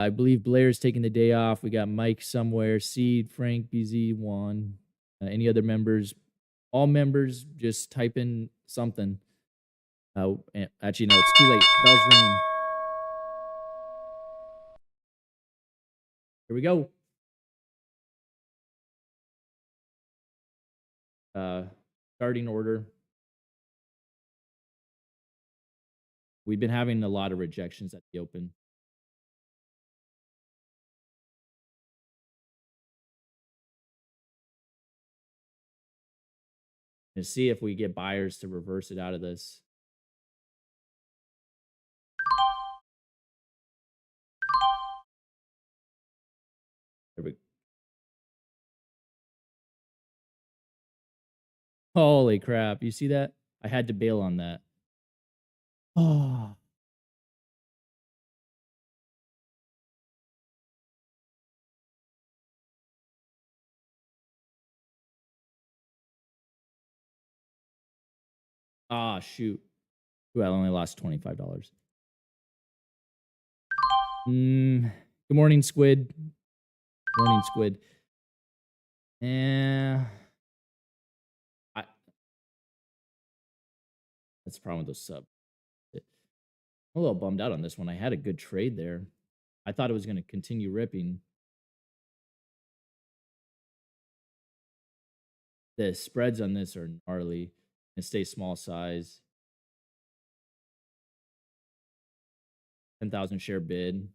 I believe Blair's taking the day off. We got Mike somewhere, Seed, Frank, BZ, Juan. Any other members? All members, just type in something. Actually, no, it's too late. Bell's ringing. Here we go. Starting order. We've been having a lot of rejections at the open. And see if we get buyers to reverse it out of this. There we go. Holy crap. You see that? I had to bail on that. Oh. Ah, shoot. Ooh, I only lost $25. Good morning, Squid. Morning, Squid. Yeah. That's the problem with those sub. I'm a little bummed out on this one. I had a good trade there. I thought it was going to continue ripping. The spreads on this are gnarly. It stays small size. 10,000 share bid.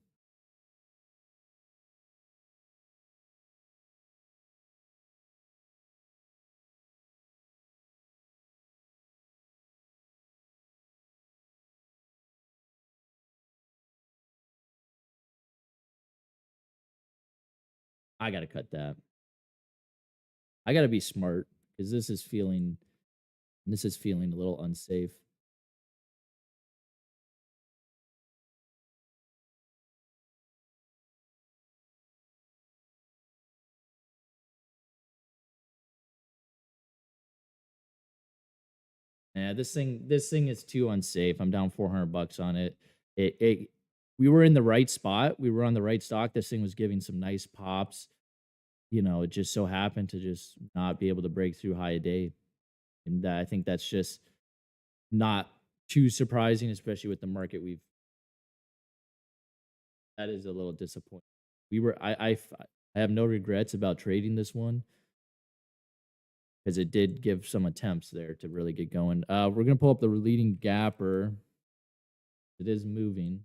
I got to cut that. I got to be smart because this is feeling a little unsafe. Yeah, this thing is too unsafe. I'm down $400 on it. We were in the right spot. We were on the right stock. This thing was giving some nice pops. You know, it just so happened to just not be able to break through high a day. And I think that's just not too surprising, especially with the market that is a little disappointing. I have no regrets about trading this one because it did give some attempts there to really get going. We're gonna pull up the leading gapper. It is moving.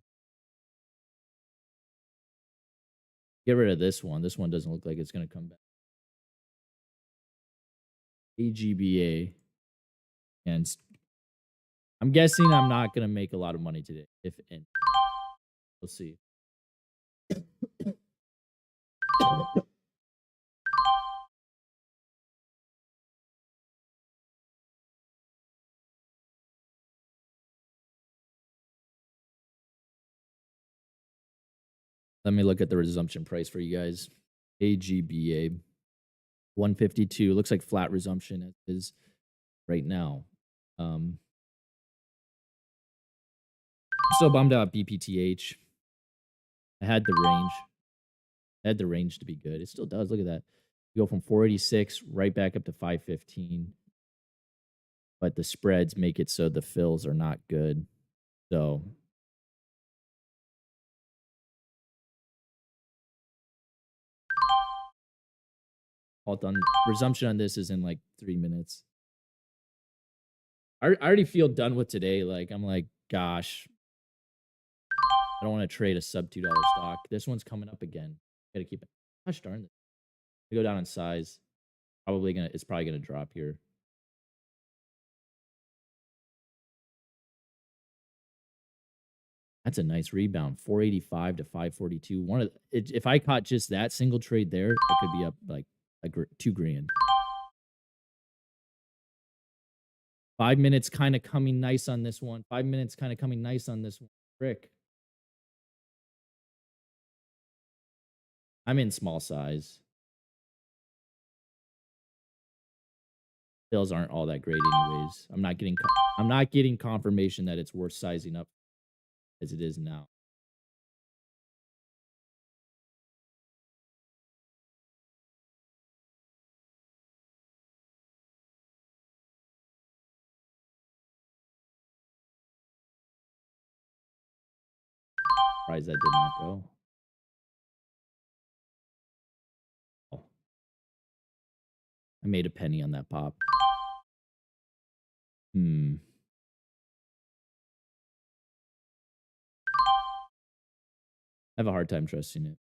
Get rid of this one. This one doesn't look like it's gonna come back. AGBA. And I'm guessing I'm not gonna make a lot of money today. If any. We'll see. Let me look at the resumption price for you guys. AGBA 152. Looks like flat resumption is right now. I'm so bummed out BPTH. I had the range. I had the range to be good. It still does. Look at that. You go from 486 right back up to 515. But the spreads make it so the fills are not good. So all done. Resumption on this is in like 3 minutes. I already feel done with today. Like, I'm like, gosh, I don't want to trade a sub $2 stock. This one's coming up again. Gotta keep it. Gosh darn it. We go down in size. It's probably gonna drop here. That's a nice rebound. 485 to 542. If I caught just that single trade there, I could be up like $2,000. 5 minutes kind of coming nice on this one. 5 minutes kind of coming nice on this one. Frick. I'm in small size. Bills aren't all that great anyways. I'm not getting confirmation that it's worth sizing up as it is now. Surprised that did not go. Oh, I made a penny on that pop. Hmm. I have a hard time trusting it.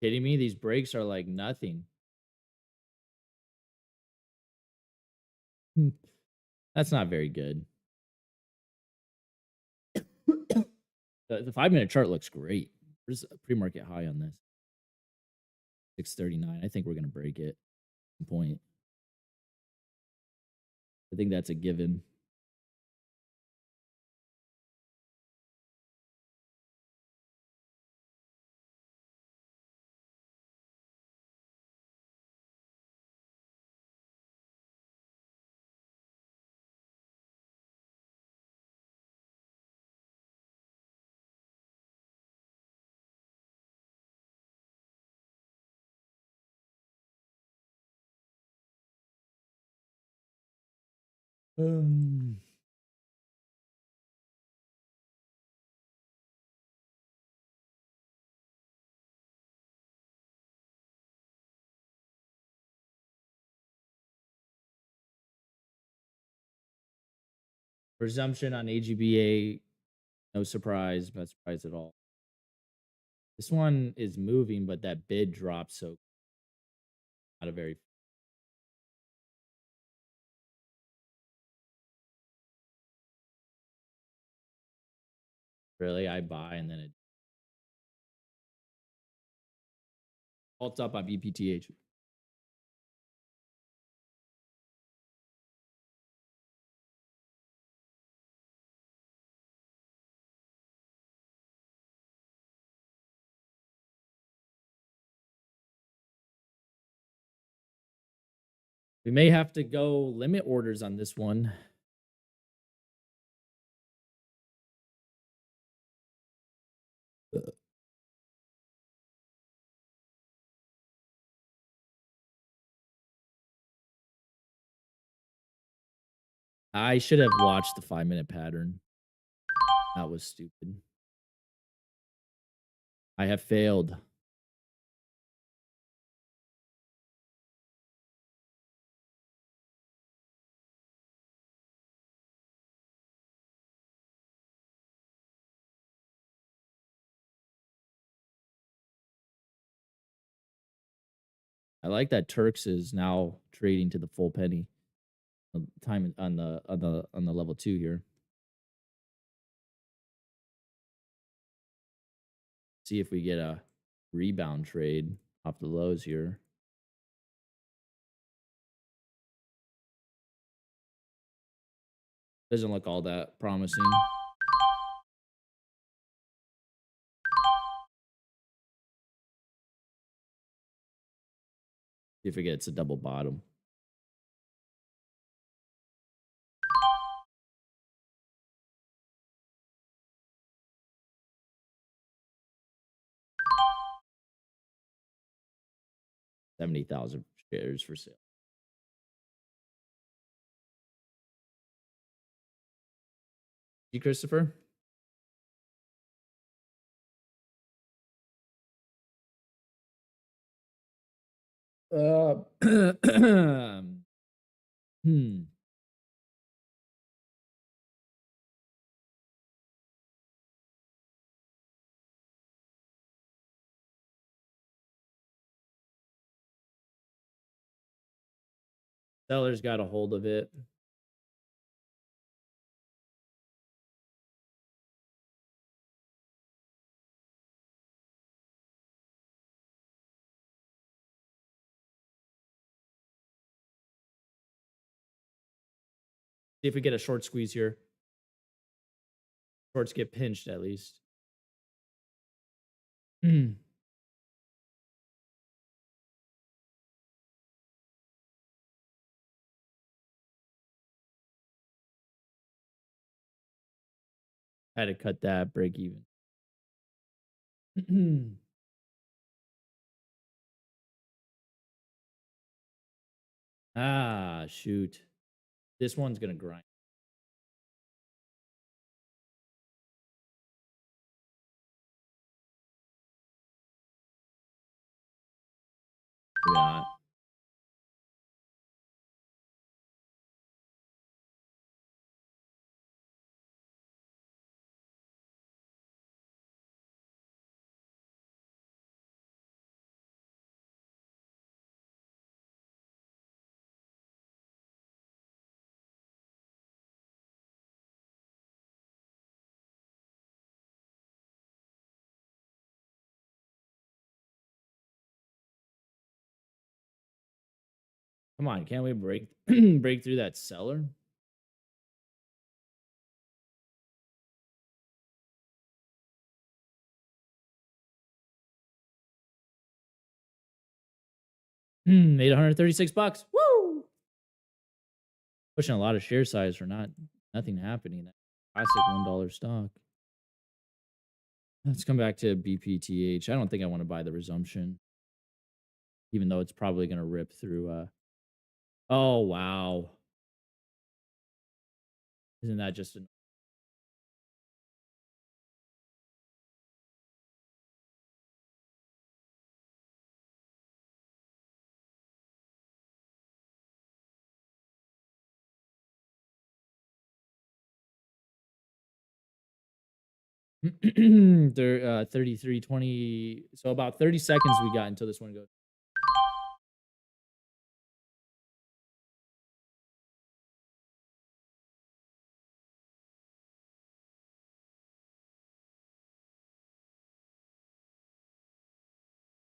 Kidding me? These breaks are like nothing. Hmm. That's not very good. The 5-minute chart looks great. There's a pre-market high on this. 639. I think we're gonna break it. Point. I think that's a given. Um, Resumption on AGBA. No surprise. Not surprised at all. This one is moving, but that bid dropped, so not a very really. I buy and then it vaults up on BPTH. We may have to go limit orders on this one. I should have watched the 5-minute pattern. That was stupid. I have failed. I like that Turks is now trading to the full penny. Time on the level 2 here. See if we get a rebound trade off the lows here. Doesn't look all that promising. See if it gets a double bottom. $70,000 shares for sale. You, Christopher? Hmm. Sellers got a hold of it. See if we get a short squeeze here. Shorts get pinched at least. Mm. Had to cut that break even. Ah, shoot. This one's gonna grind. Maybe not. Come on, can't we break break through that cellar? Made 136 bucks. Woo! Pushing a lot of share size for nothing happening. Classic $1 stock. Let's come back to BPTH. I don't think I want to buy the resumption, even though it's probably going to rip through. Oh wow! Isn't that just an? They're 33.20. So about 30 seconds we got until this one goes.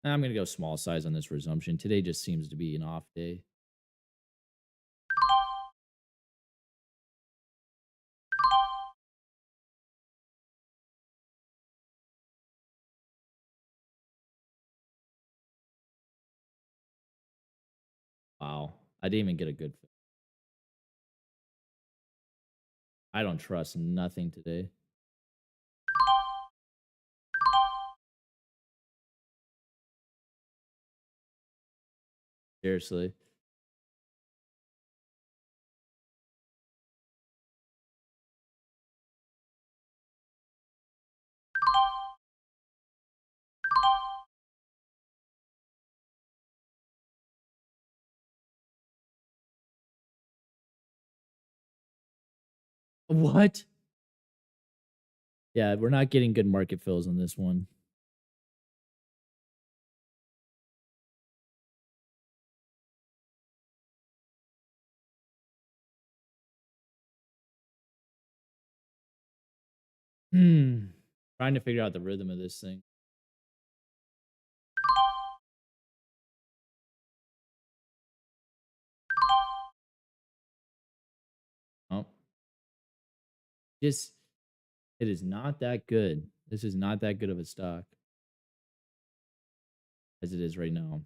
I'm gonna go small size on this resumption. Today just seems to be an off day. Wow. I didn't even get a good I don't trust nothing today. Seriously. What? Yeah, we're not getting good market fills on this one. Hmm. Trying to figure out the rhythm of this thing. Oh, just it is not that good. This is not that good of a stock as it is right now.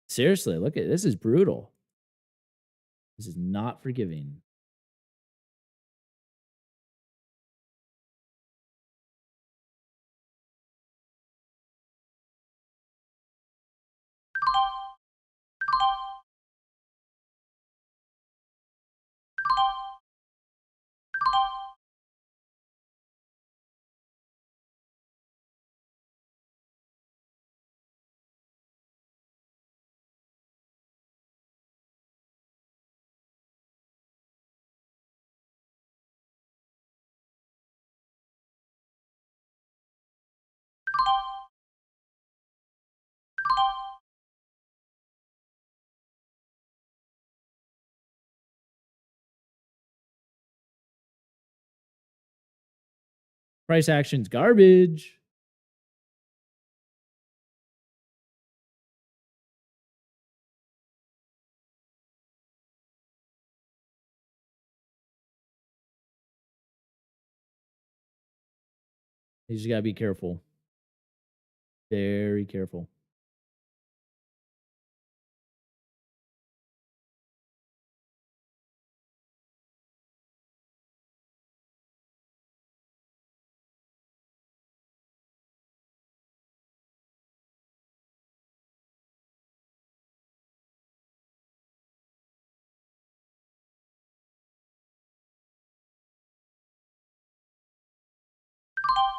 Seriously, look at this is brutal. This is not forgiving. Price action's garbage. You just gotta be careful. Very careful.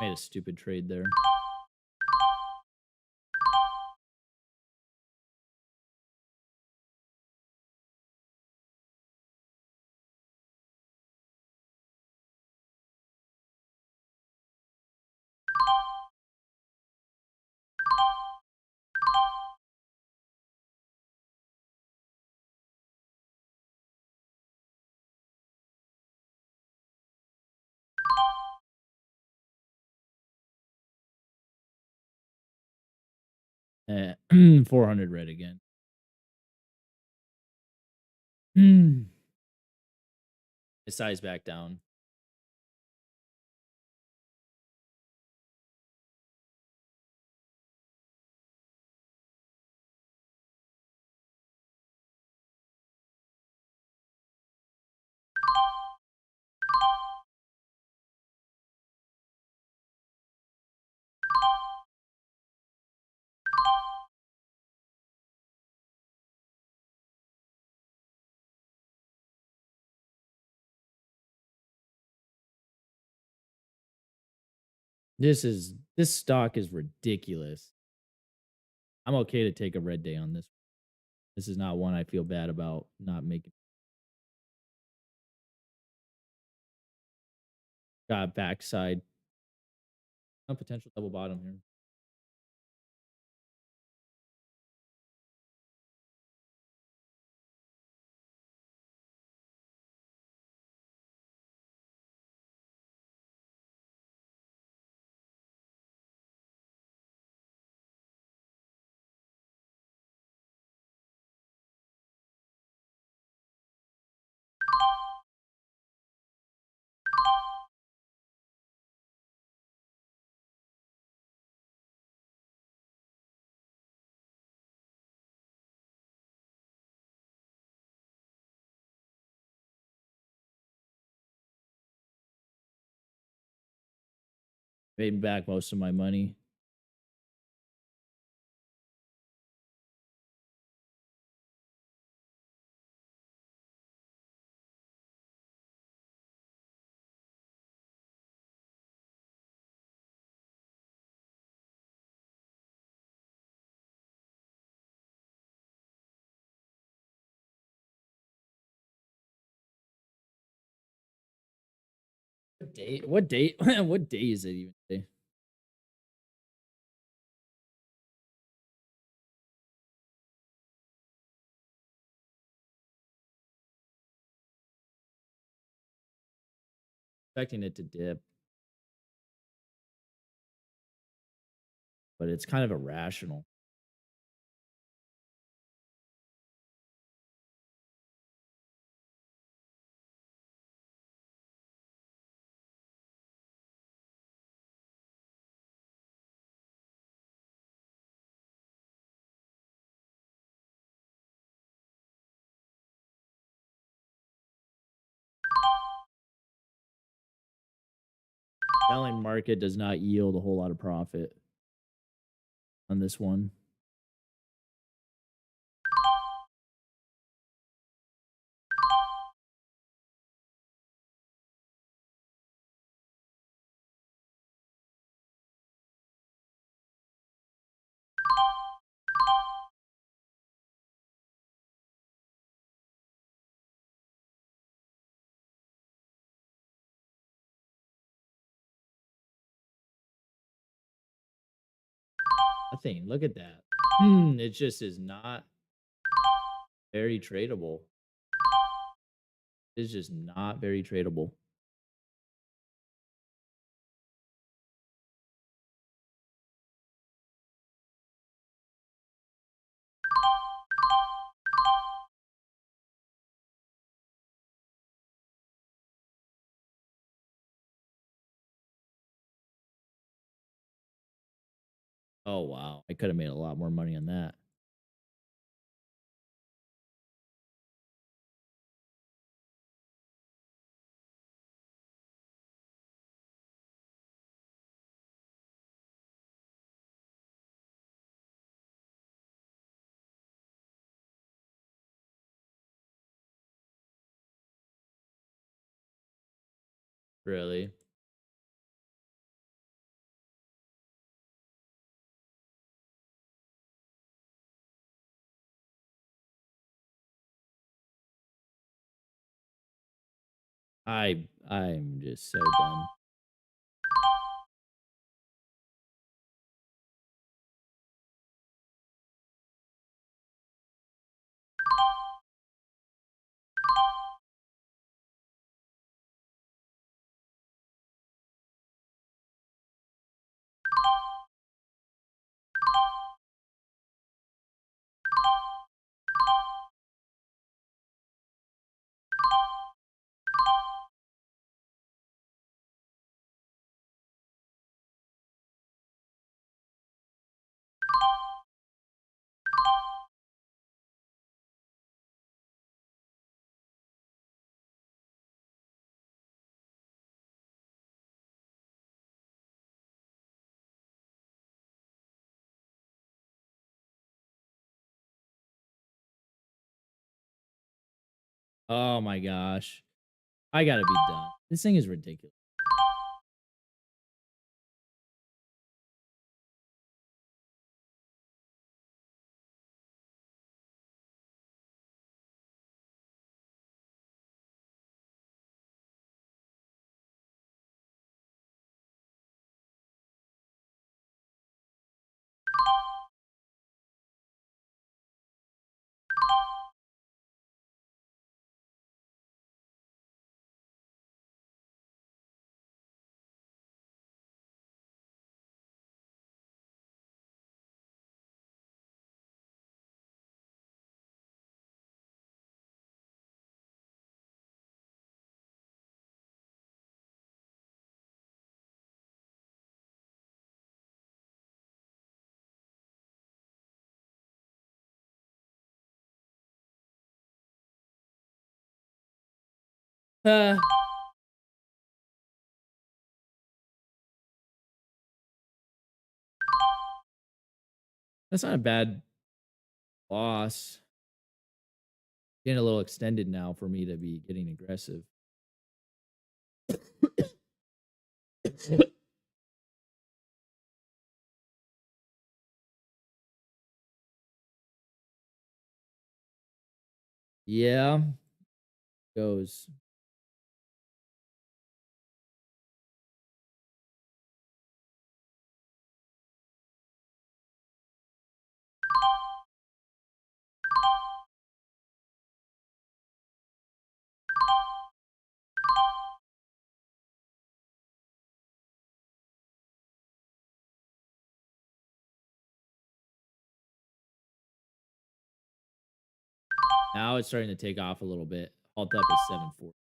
Made a stupid trade there. Eh, 400 red again. His size back down. This stock is ridiculous. I'm okay to take a red day on this. This is not one I feel bad about not making. Got backside. A potential double bottom here. Made back most of my money. What day? What day? What day is it even today? Expecting it to dip, but it's kind of irrational. Selling market does not yield a whole lot of profit on this one. Nothing. Look at that. It just is not very tradable. It's just not very tradable. Oh, wow. I could have made a lot more money on that. Really? I'm just so done. Oh my gosh. I gotta be done. This thing is ridiculous. Uh, that's not a bad loss. Getting a little extended now for me to be getting aggressive. Yeah, goes. Now it's starting to take off a little bit. Halt up is 740.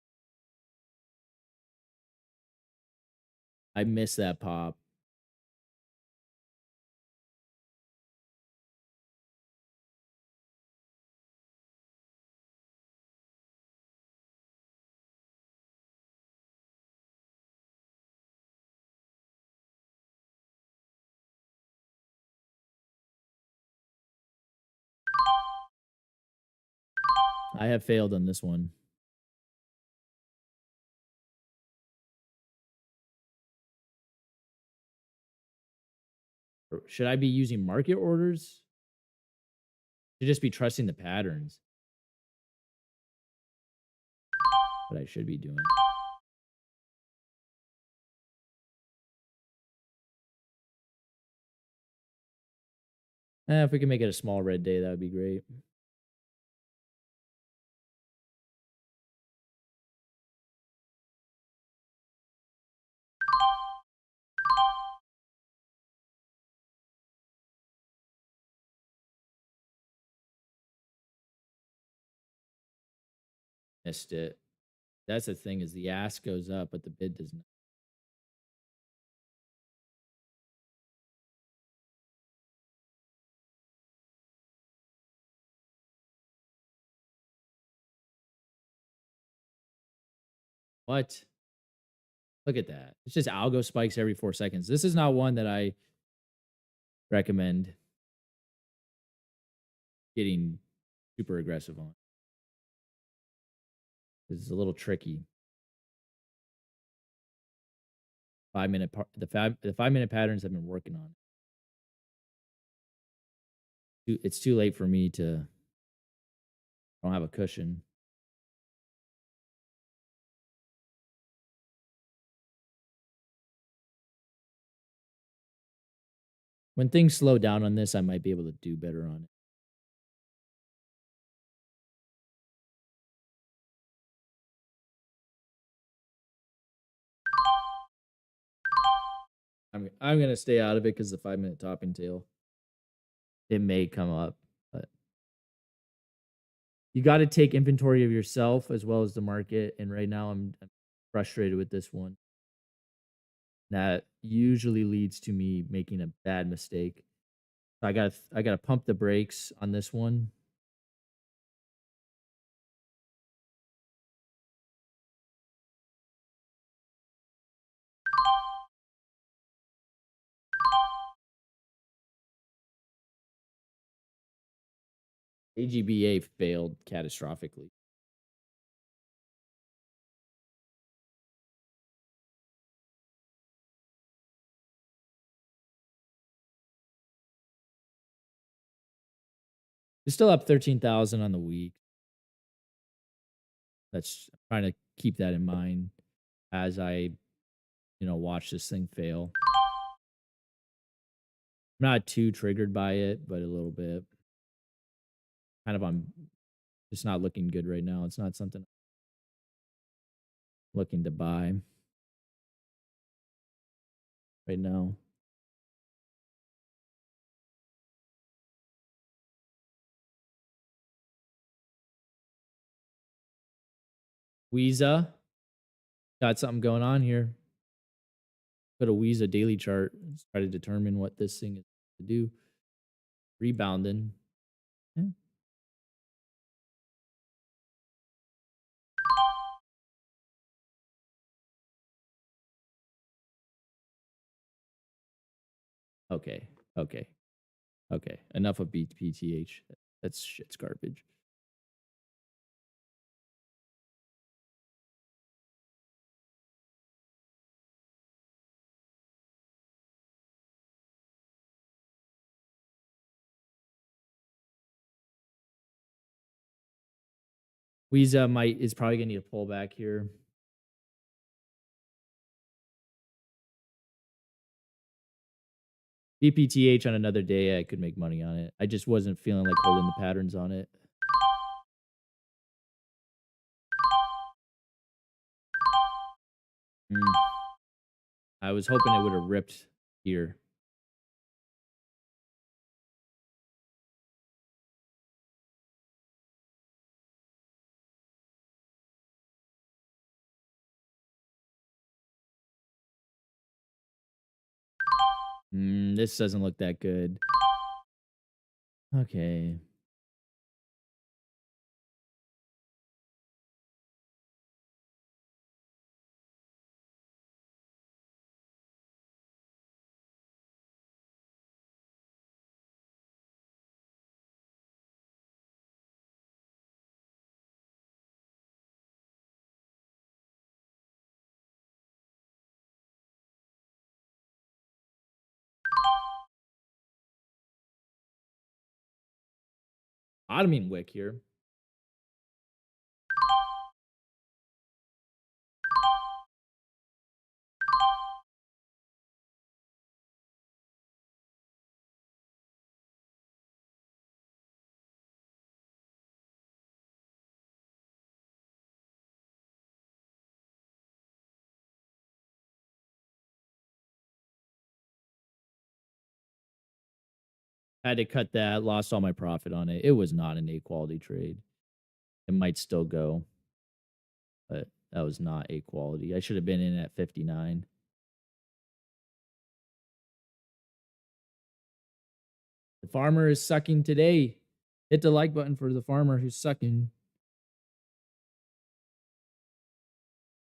I miss that pop. I have failed on this one. Should I be using market orders? Should just be trusting the patterns. What I should be doing. If we can make it a small red day, that would be great. Missed it. That's the thing is the ask goes up, but the bid does not. What? Look at that. It's just algo spikes every 4 seconds. This is not one that I recommend getting super aggressive on. It's a little tricky. 5-minute the 5-minute patterns I've been working on. It's too late for me to I don't have a cushion. When things slow down on this, I might be able to do better on it. I'm gonna stay out of it because the 5-minute topping tail. It may come up, but you got to take inventory of yourself as well as the market. And right now, I'm frustrated with this one. That usually leads to me making a bad mistake. So I gotta pump the brakes on this one. AGBA failed catastrophically. It's still up 13,000 on the week. That's trying to keep that in mind as I, watch this thing fail. I'm not too triggered by it, but a little bit. Kind of on It's not looking good right now. It's not something I'm looking to buy right now. Visa got something going on here. Put a Visa daily chart. Let's try to determine what this thing is to do. Rebounding. Yeah. Okay. Okay. Okay. Enough of BPTH. That's shit's garbage. Visa is probably gonna need a pullback here. BPTH on another day, I could make money on it. I just wasn't feeling like holding the patterns on it. Mm, I was hoping it would have ripped here. This doesn't look that good. Okay. Bottoming wick here. Had to cut that, lost all my profit on it. It was not an A quality trade. It might still go, but that was not A quality. I should have been in at 59. The farmer is sucking today. Hit the like button for the farmer who's sucking.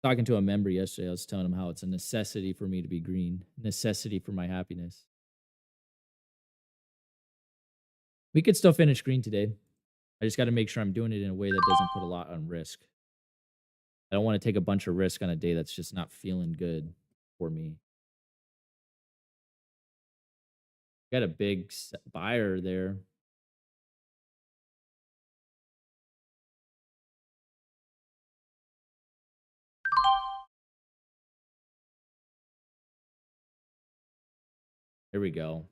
Talking to a member yesterday, I was telling him how it's a necessity for me to be green, necessity for my happiness. We could still finish green today. I just got to make sure I'm doing it in a way that doesn't put a lot on risk. I don't want to take a bunch of risk on a day that's just not feeling good for me. Got a big buyer there. There we go.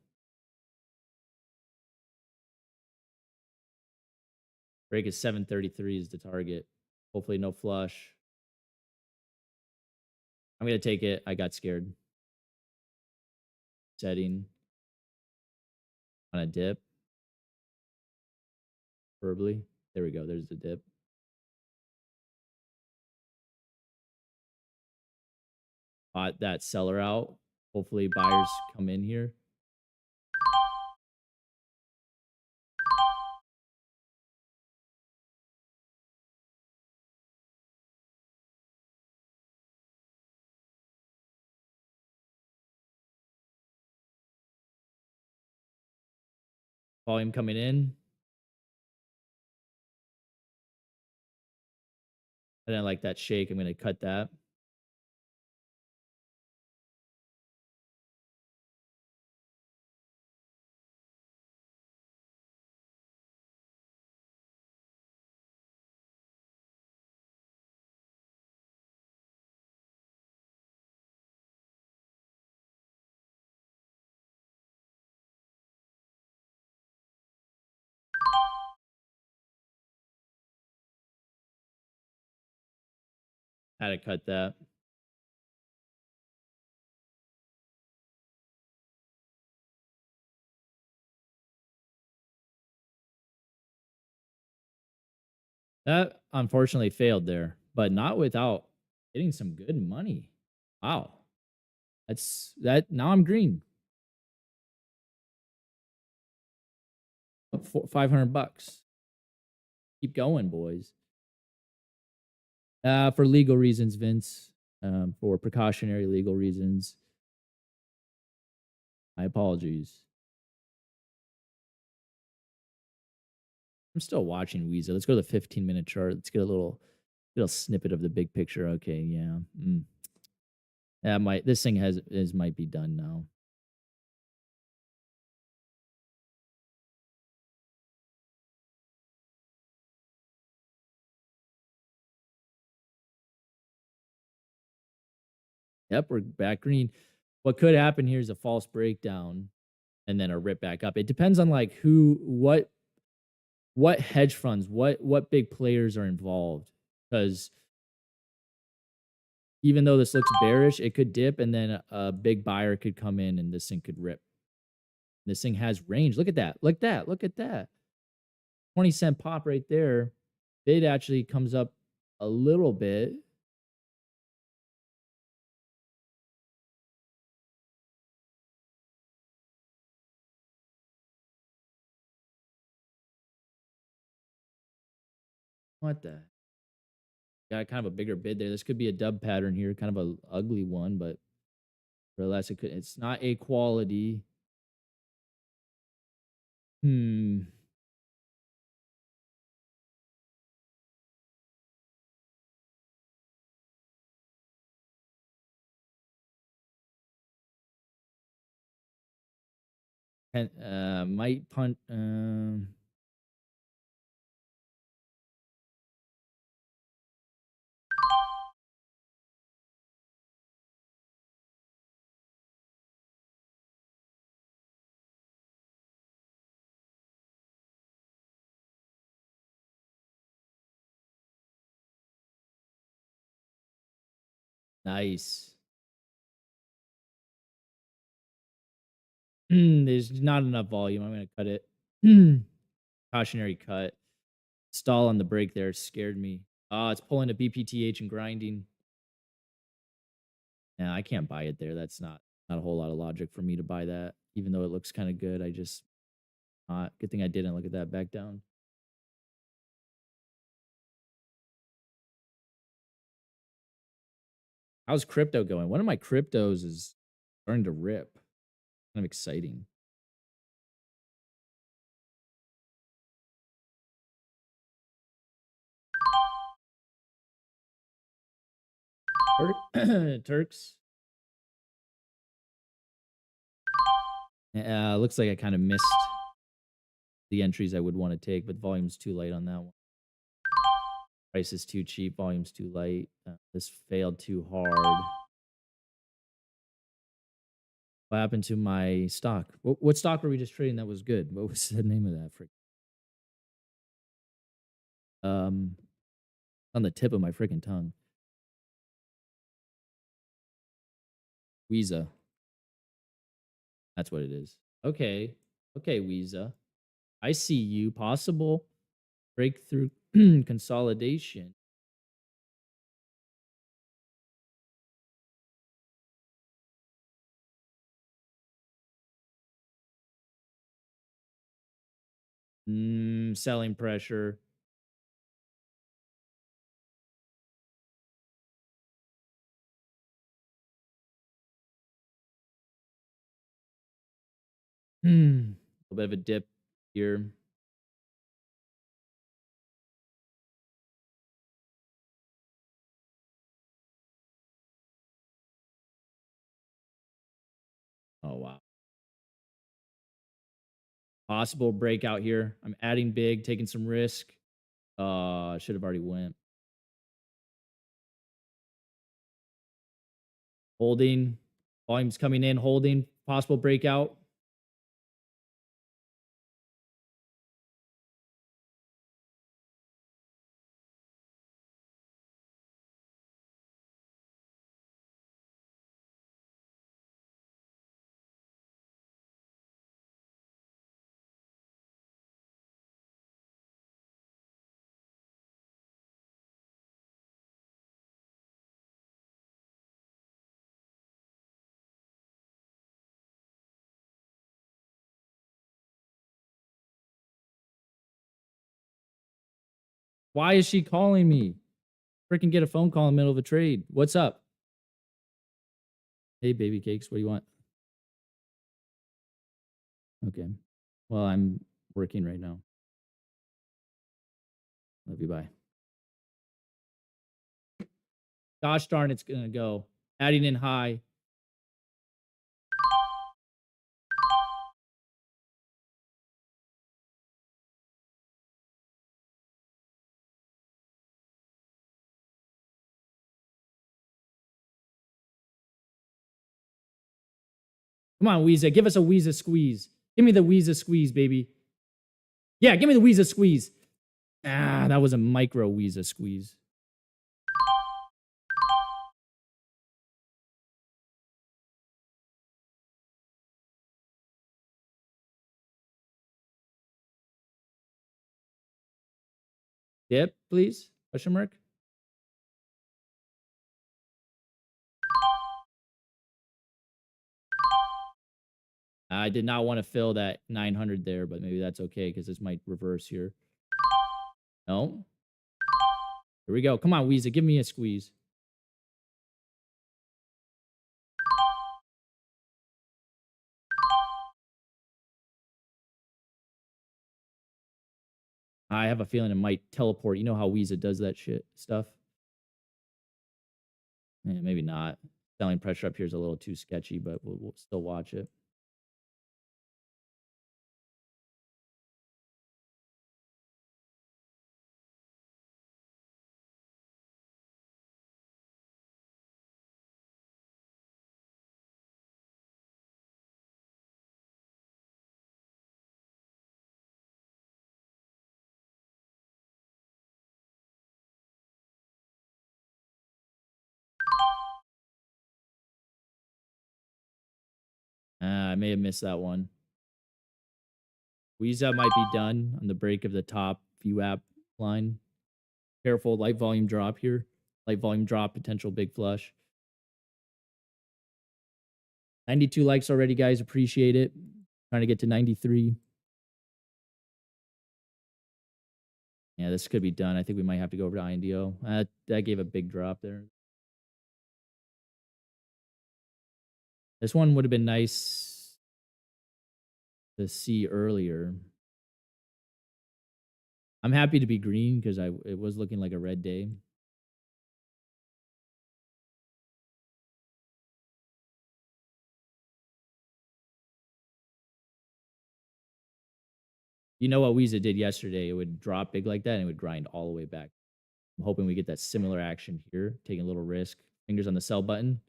Break is 733 is the target. Hopefully no flush. I'm going to take it. I got scared. Setting on a dip. Preferably. There we go. There's the dip. Bought that seller out. Hopefully buyers come in here. Volume coming in. I didn't like that shake. I'm going to cut that. Had to cut that. That unfortunately failed there, but not without getting some good money. Wow. That's that. Now I'm green. 500 bucks. Keep going, boys. For legal reasons, Vince. For precautionary legal reasons. My apologies. I'm still watching Weezer. Let's go to the 15-minute chart. Let's get a little snippet of the big picture. Okay, yeah. Yeah, this thing might be done now. Yep, we're back green. What could happen here is a false breakdown and then a rip back up. It depends on like what hedge funds, what big players are involved. Because even though this looks bearish, it could dip and then a big buyer could come in and this thing could rip. This thing has range. Look at that. Look at that. Look at that. 20-cent pop right there. Bid actually comes up a little bit. What the? Got kind of a bigger bid there. This could be a dub pattern here, kind of a ugly one, but realize it's not a quality. Hmm. Might punt. Nice. There's not enough volume. I'm gonna cut it. Cautionary cut. Stall on the break there scared me. It's pulling a BPTH and grinding. Yeah, I can't buy it there. That's not a whole lot of logic for me to buy that, even though it looks kind of good. I just good thing I didn't look at that back down. How's crypto going? One of my cryptos is starting to rip. Kind of exciting. Turks. Looks like I kind of missed the entries I would want to take, but volume's too light on that one. Price is too cheap, volume's too light. This failed too hard. What happened to my stock? What stock were we just trading that was good? What was the name of that? Um, on the tip of my freaking tongue. Visa. That's what it is. Okay. Okay, Visa. I see you. Possible breakthrough consolidation. Selling pressure. A little bit of a dip here. Oh wow. Possible breakout here. I'm adding big, taking some risk. I should have already went. Holding. Volume's coming in, holding. Possible breakout. Why is she calling me? Freaking get a phone call in the middle of a trade. What's up? Hey, baby cakes. What do you want? Okay. Well, I'm working right now. Love you. Bye. Gosh darn, it's going to go. Adding in high. Come on, Weezer. Give us a Weezer squeeze. Give me the Weezer squeeze, baby. Yeah, give me the Weezer squeeze. That was a micro Weezer squeeze. Dip, please? Question mark? I did not want to fill that 900 there, but maybe that's okay because this might reverse here. No. Here we go. Come on, Weezer. Give me a squeeze. I have a feeling it might teleport. You know how Weezer does that shit stuff? Maybe not. Selling pressure up here is a little too sketchy, but we'll still watch it. I may have missed that one. Weezer might be done on the break of the top view app line. Careful, light volume drop here. Light volume drop, potential big flush. 92 likes already, guys. Appreciate it. Trying to get to 93. Yeah, this could be done. I think we might have to go over to INDO. That gave a big drop there. This one would have been nice to see earlier. I'm happy to be green because I it was looking like a red day. You know what Weezer did yesterday? It would drop big like that and it would grind all the way back. I'm hoping we get that similar action here, taking a little risk. Fingers on the sell button.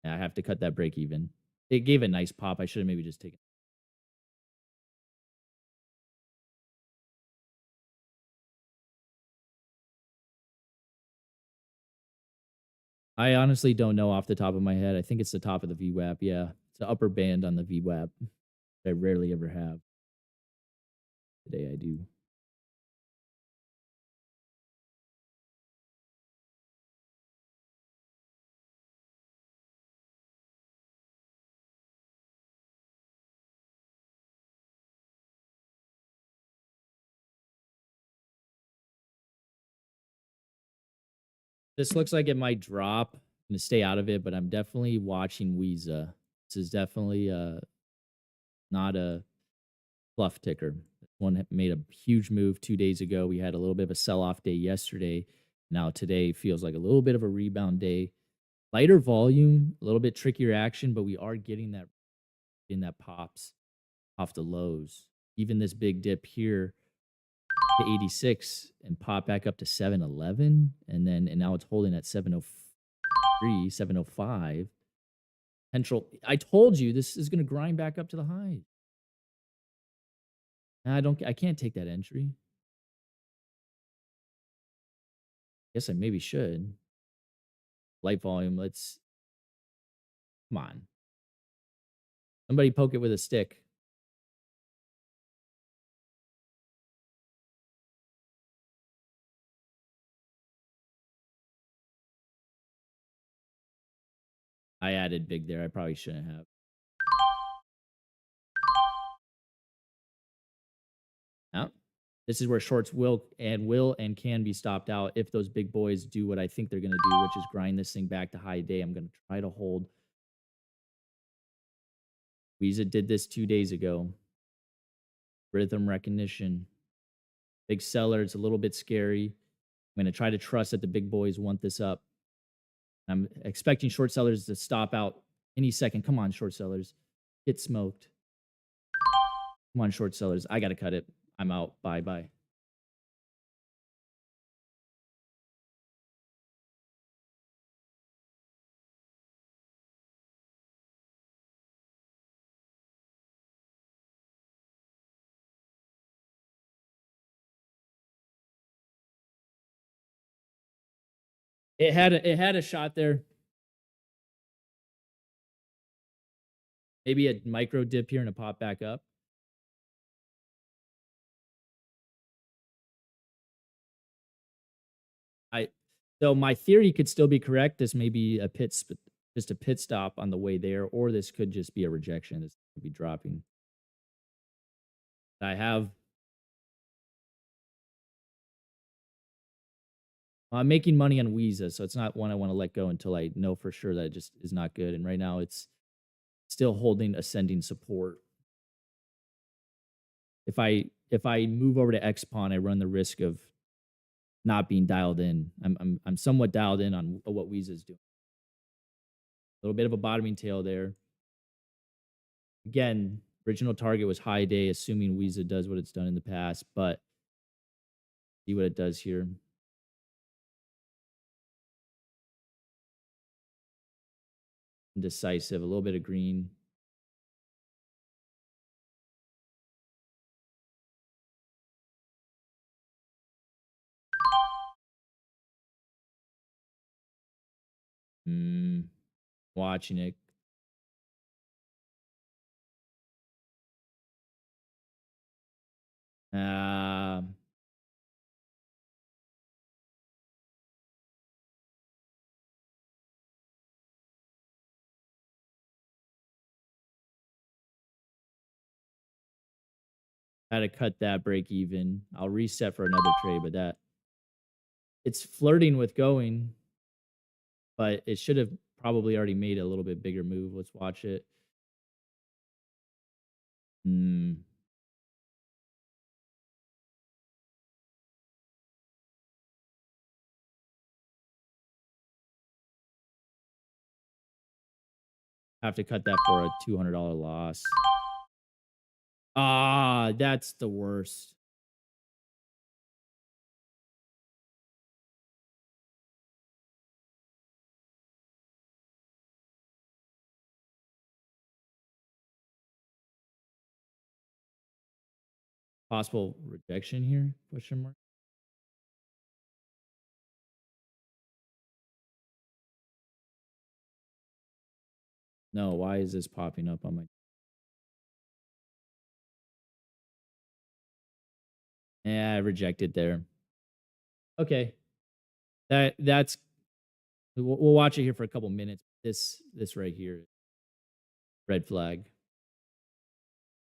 Yeah, I have to cut that break even. It gave a nice pop. I should have maybe just taken. I honestly don't know off the top of my head. I think it's the top of the VWAP. Yeah, it's the upper band on the VWAP. I rarely ever have. Today I do. This looks like it might drop. I'm gonna stay out of it, but I'm definitely watching Weeza. This is definitely not a fluff ticker. This one made a huge move 2 days ago. We had a little bit of a sell-off day yesterday. Now today feels like a little bit of a rebound day. Lighter volume, a little bit trickier action, but we are getting that in that pops off the lows. Even this big dip here to 86 and pop back up to 711 and now it's holding at 703, 705. Potential. I told you this is going to grind back up to the high. I can't take that entry. Guess I maybe should. Light volume. Let's come on. Somebody poke it with a stick. I added big there. I probably shouldn't have. Now, this is where shorts will and can be stopped out if those big boys do what I think they're going to do, which is grind this thing back to high day. I'm going to try to hold. Weeza did this 2 days ago. Rhythm recognition. Big seller. It's a little bit scary. I'm going to try to trust that the big boys want this up. I'm expecting short sellers to stop out any second. Come on, short sellers. Get smoked. Come on, short sellers. I got to cut it. I'm out. Bye bye. It had a shot there. Maybe a micro dip here and a pop back up. I so my theory could still be correct. This may be just a pit stop on the way there, or this could just be a rejection. This could be dropping. I have I'm making money on Weeza, so it's not one I want to let go until I know for sure that it just is not good. And right now it's still holding ascending support. If I move over to X pawn, I run the risk of not being dialed in. I'm somewhat dialed in on what Weeza is doing. A little bit of a bottoming tail there. Again, original target was high day, assuming Weeza does what it's done in the past, but see what it does here. Indecisive, a little bit of green. Watching it. Um Had to cut that break even. I'll reset for another trade, but that it's flirting with going, but it should have probably already made a little bit bigger move. Let's watch it. Mm, have to cut that for a $200 loss. Ah, that's the worst. Possible rejection here? Question mark. No, why is this popping up on my Yeah, I rejected there. Okay. That's we'll watch it here for a couple minutes. This right here, red flag.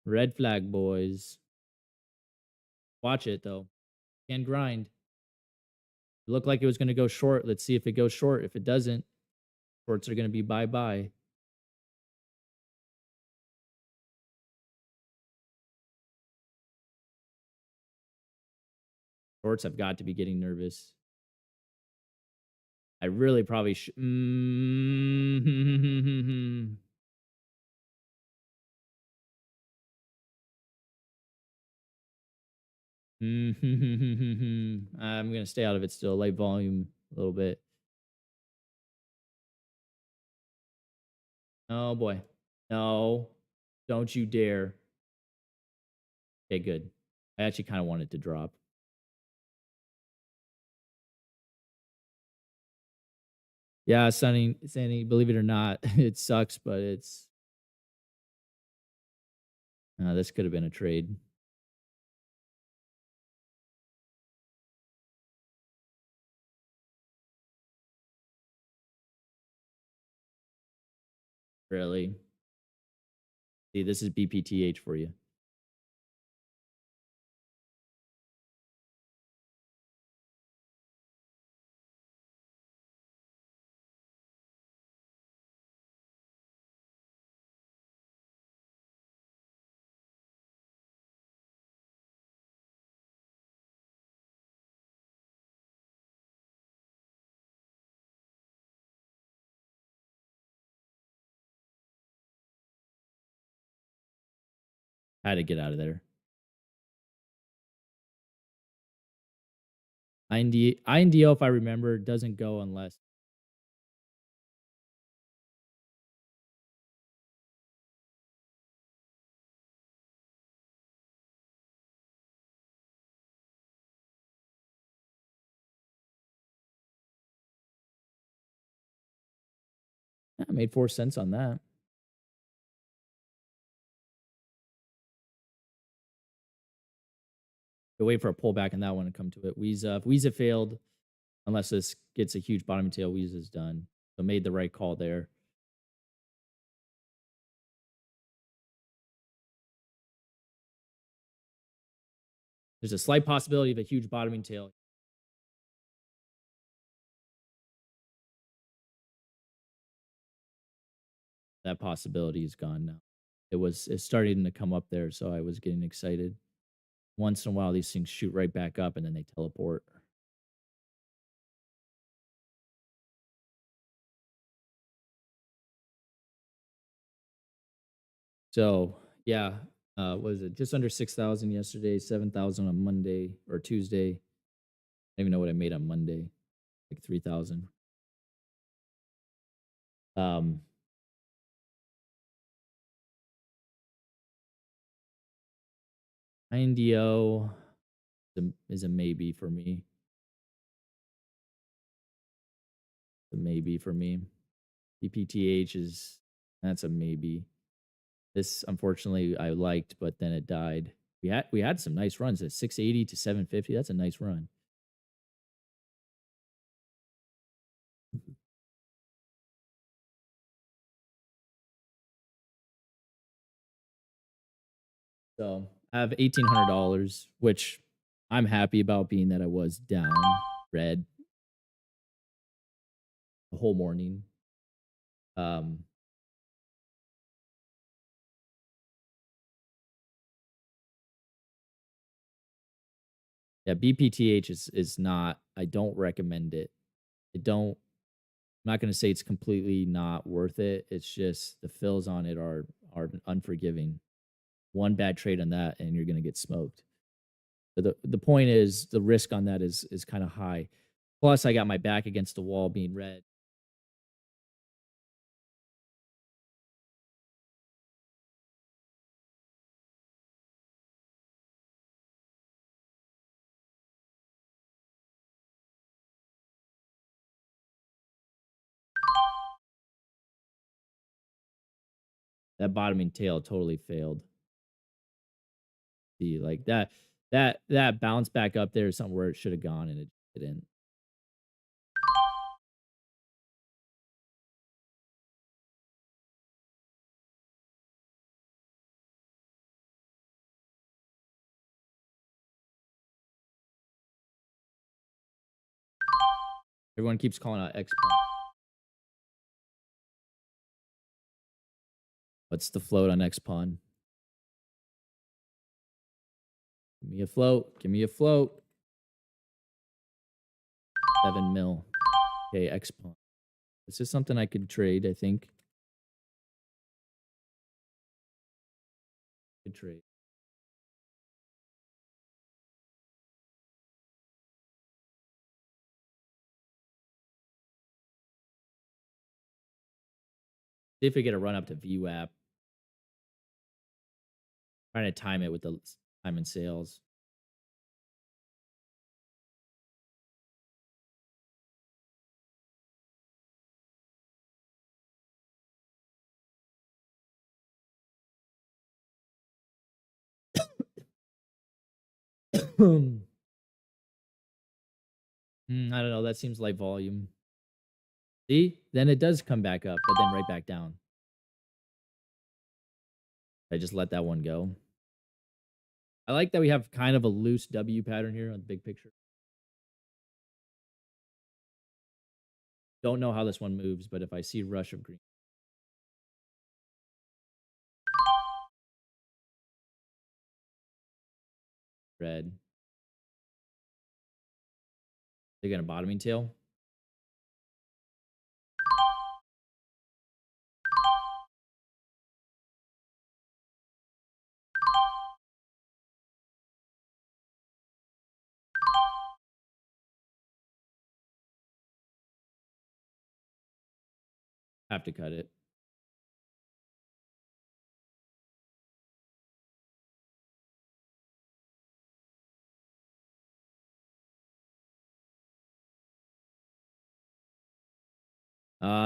Red flag, boys. Watch it though. Can grind. It looked like it was going to go short. Let's see if it goes short. If it doesn't, shorts are going to be bye bye. Shorts have got to be getting nervous. I really probably should. I'm going to stay out of it still. Light volume a little bit. Oh boy. No. Don't you dare. Okay, good. I actually kind of wanted to drop. Yeah, Sunny, believe it or not, it sucks, but it's this could have been a trade. Really. See, this is BPTH for you. Had to get out of there. INDO, if I remember, doesn't go unless I made 4 cents on that. We'll wait for a pullback in that one to come to it. If Weeza failed, unless this gets a huge bottom tail, Weeza's done. So made the right call there. There's a slight possibility of a huge bottoming tail. That possibility is gone now. It's starting to come up there, so I was getting excited. Once in a while, these things shoot right back up and then they teleport. So yeah, was it just under 6,000 yesterday, 7,000 on Monday or Tuesday? I don't even know what I made on Monday, like 3,000. Um, INDO is a maybe for me. A maybe for me. BPTH that's a maybe. This unfortunately I liked, but then it died. We had some nice runs at 680 to 750. That's a nice run. So I have $1,800, which I'm happy about being that I was down red the whole morning. Um, yeah, BPTH is not I don't recommend it. I don't I'm not gonna say it's completely not worth it. It's just the fills on it are unforgiving. One bad trade on that and you're gonna get smoked. But the point is the risk on that is kind of high. Plus, I got my back against the wall being red. That bottoming tail totally failed. See, like that bounce back up there is something where it should have gone and it didn't. Everyone keeps calling out X pawn. What's the float on X pawn? Give me a float. Give me a float. 7 mil. Okay, X pawn. This is something I could trade, I think. Good trade. See if we get a run up to VWAP. Trying to time it with the time and sales. I don't know. That seems like volume. See? Then it does come back up, but then right back down. I just let that one go. I like that we have kind of a loose W pattern here on the big picture. Don't know how this one moves, but if I see rush of green, red, they're gonna bottoming tail. Have to cut it.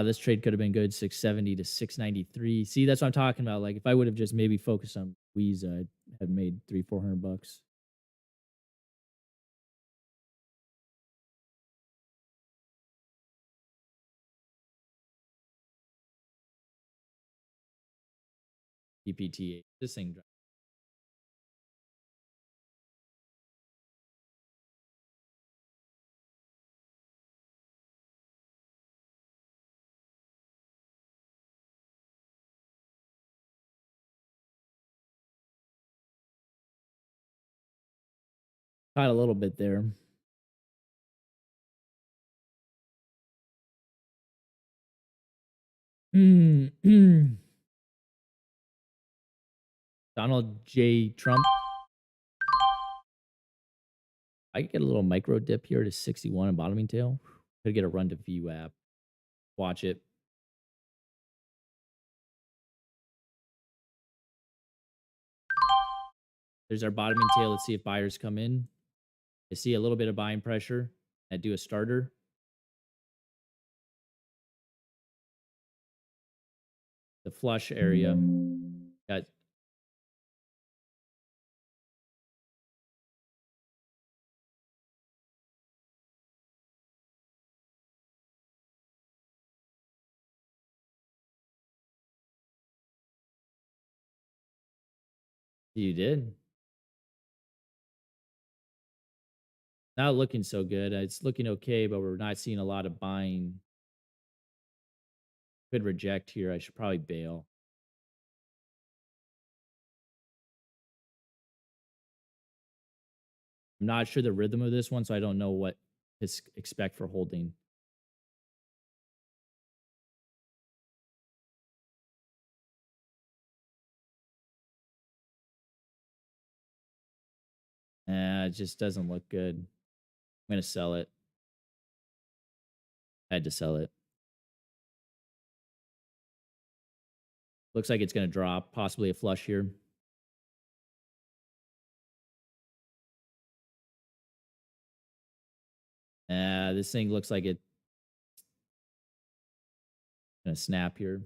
This trade could have been good, 670 to 693. See, that's what I'm talking about. Like if I would have just maybe focused on Weeza, I'd have made 300-400 bucks. EPTA. This thing. Caught a little bit there. Donald J. Trump. I could get a little micro dip here to 61 and bottoming tail. Could get a run to VWAP. Watch it. There's our bottoming tail. Let's see if buyers come in. I see a little bit of buying pressure. I do a starter. The flush area. Got you did. Not looking so good. It's looking okay, but we're not seeing a lot of buying. Could reject here. I should probably bail. I'm not sure the rhythm of this one, so I don't know what to expect for holding. It just doesn't look good. I'm gonna sell it. I had to sell it. Looks like it's gonna drop, possibly a flush here. This thing looks like it's gonna snap here.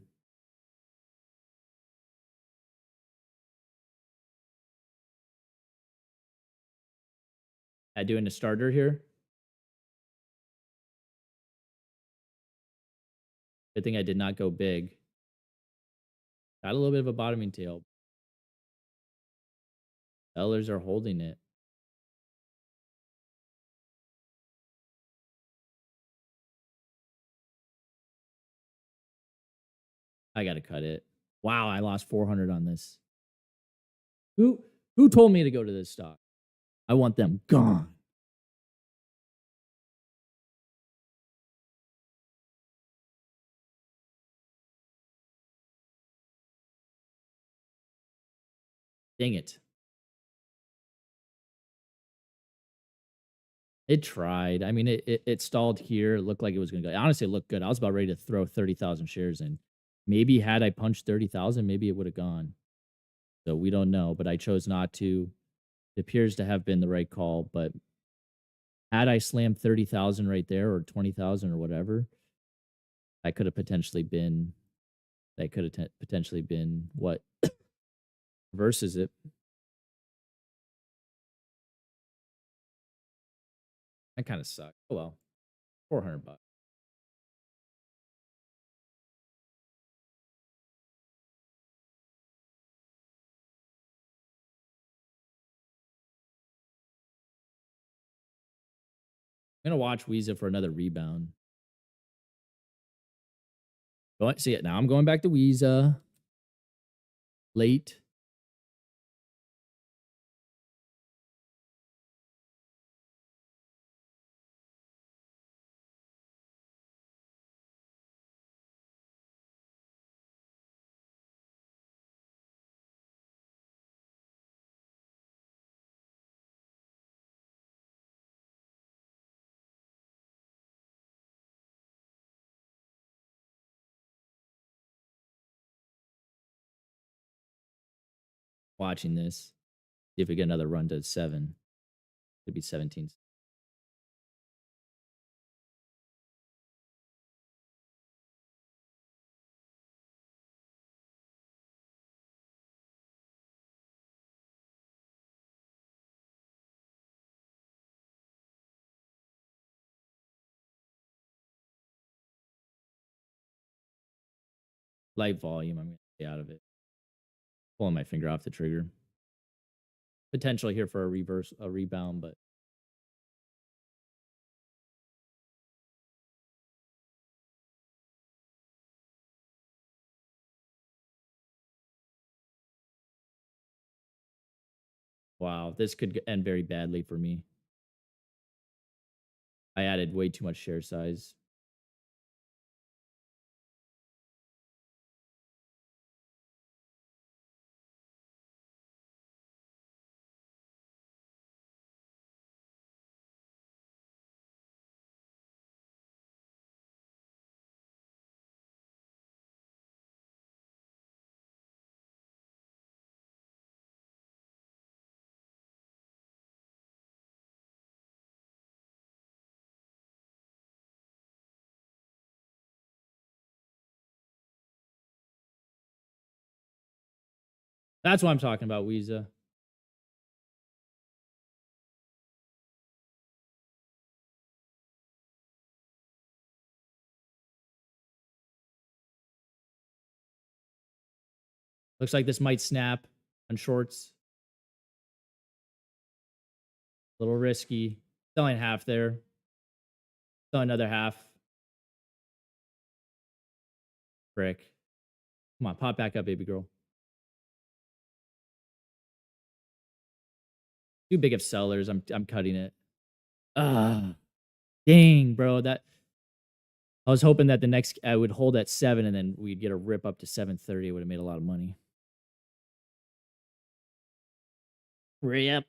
Doing a starter here. Good thing I did not go big. Got a little bit of a bottoming tail. Sellers are holding it. I gotta cut it. Wow, I lost 400 on this. Who who told me to go to this stock? I want them gone. Dang it. It tried. I mean, it stalled here. It looked like it was gonna go. Honestly, it looked good. I was about ready to throw 30,000 shares in. Maybe had I punched 30,000, maybe it would have gone. So we don't know, but I chose not to. It appears to have been the right call, but had I slammed 30,000 right there or 20,000 or whatever, I could have potentially been that could have potentially been what versus it. I kind of suck. Oh well, 400 bucks. I'm gonna watch Weezer for another rebound. See it now. I'm going back to Weezer late. Watching this. See if we get another run to 7. Could be 17. Light volume. I'm gonna stay out of it. Pulling my finger off the trigger. Potential here for a rebound, but wow, this could end very badly for me. I added way too much share size. That's what I'm talking about, Weezer. Looks like this might snap on shorts. A little risky. Selling half there. Sell another half. Frick. Come on, pop back up, baby girl. Too big of sellers. I'm cutting it. Ah, dang, bro. That I was hoping that the next I would hold at 7 and then we'd get a rip up to 7:30. It would have made a lot of money. Rip.